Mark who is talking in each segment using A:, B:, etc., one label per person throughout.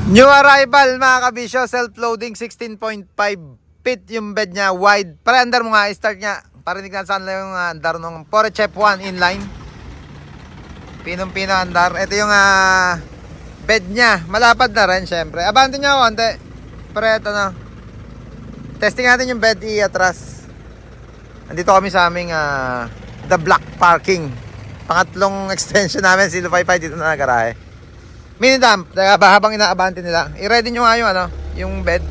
A: New arrival mga kabisyo, self-loading 16.5 feet yung bed niya, wide. Para andar mo nga, start niya. Parinig na saan lang yung andar ng Porsche F1 inline. Pinong-pino andar. Ito yung bed niya. Malapad na rin syempre. Abante niya ako konti. Pero ito na. Testing natin yung bed atras. Andito kami sa aming The Black Parking. Pangatlong extension namin, Silo 55 dito na garahe. Mini dump, habang inaabante nila. I-ready nyo nga yung bed.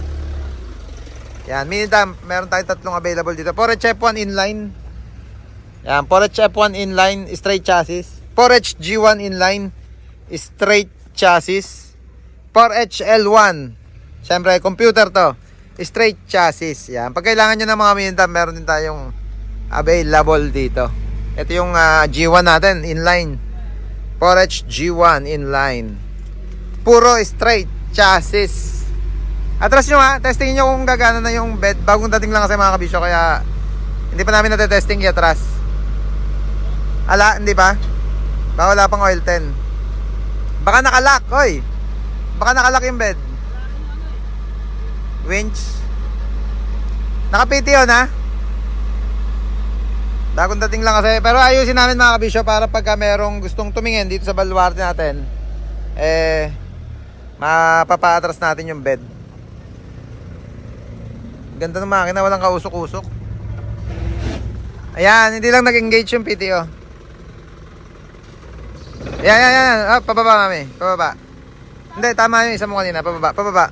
A: Yan, mini dump. Meron tayong tatlong available dito. Porsche F1 inline. Yan, Porsche F1 inline, straight chassis. Porsche G1 inline, straight chassis. Porsche L1. Siyempre, computer to. Straight chassis. Yan, pag kailangan nyo ng mga mini dump, meron din tayong available dito. Ito yung G1 natin, inline. Porsche G1 inline. Puro straight chassis. Atras nyo testingin nyo kung gagana na yung bed. Bagong dating lang kasi mga kabisyo, kaya hindi pa namin natetesting atras. Ala, hindi pa? Baka wala pang oil 10. Baka nakalock, oy. Baka nakalock yung bed. Winch. Naka-PT yun ha. Bagong dating lang kasi. Pero ayusin namin mga kabisyo para pagka merong gustong tumingin dito sa baluarte natin, mapapaatras natin yung bed. Ganda ng makina, walang kausok-usok. Ayan, hindi lang nag-engage yung PTO. Ayan. Pababa mami, pababa. Hindi, tama yung isa mo kanina, pababa.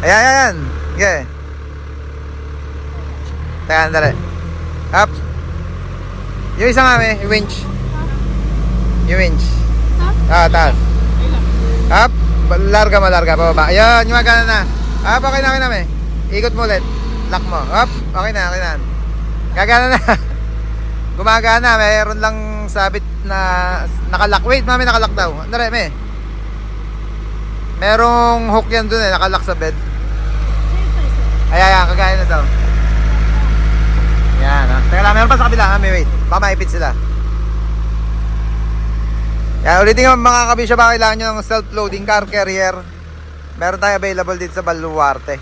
A: Ayan. Okay. Ayan, dali. Up. Yung isa mami, yung winch. Taas. Up. Larga, pababa. Ayan, yung magana na. Up, okay na mami. Ikot mo ulit. Lock mo. Up, okay na. Gagana na. Gumagana, mayroon lang sabit na nakalock. Wait, mami, nakalock daw. Andare, me. Merong hook yan dun nakalock sa bed. Ayan, kagaya na daw. Yan, teka lang, meron pa sa kabila, may wait. Baka maipit sila. Yan, ulitin nga mga kabisyo, baka kailangan nyo ng self-loading car carrier. Meron tayo available dito sa Baluarte.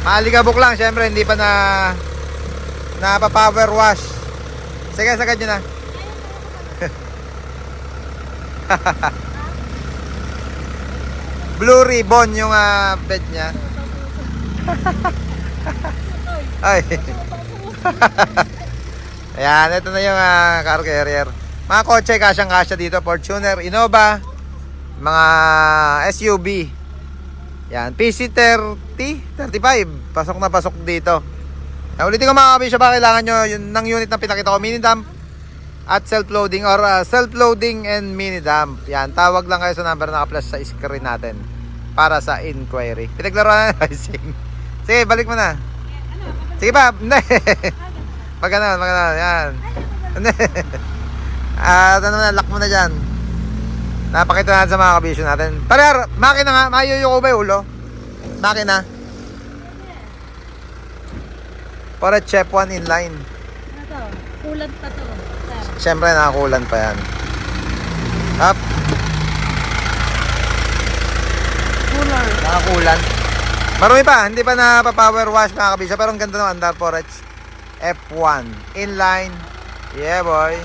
A: Maaligabok lang, syempre, hindi pa pa-power wash. Sige, sagad nyo na. Blue ribbon yung bed nya. Ay. Ayan, ito na yung car carrier. Mga kotse, kasyang-kasya dito. Fortuner, Innova, mga SUV. Yan, PC30, 35. Pasok na pasok dito. Ulitin ko mga kabisyo, baka kailangan nyo ng unit na pinakita ko. Mini dump at self-loading or self-loading and mini dump. Yan, tawag lang kayo sa number na naka-flash sa screen natin para sa inquiry. Pinaglaruan na racing. Sige, balik mo na. Sige pa, hindi. Pag ganun, yan. Hindi. Ano na, lock mo na dyan. Napakita natin sa mga kabisyo natin. Tara, makina nga, mayuyuko ba yung ulo? Makina. Porsche F1 inline.
B: Ano to? Kulant pa to, sir.
A: Siyempre, nakakulan pa yan. Up.
B: Cooler.
A: Nakakulan. Marami pa, hindi pa na-power wash mga kabisyo. Pero ang ganda ng andar, Porsche F1 inline. Yeah boy.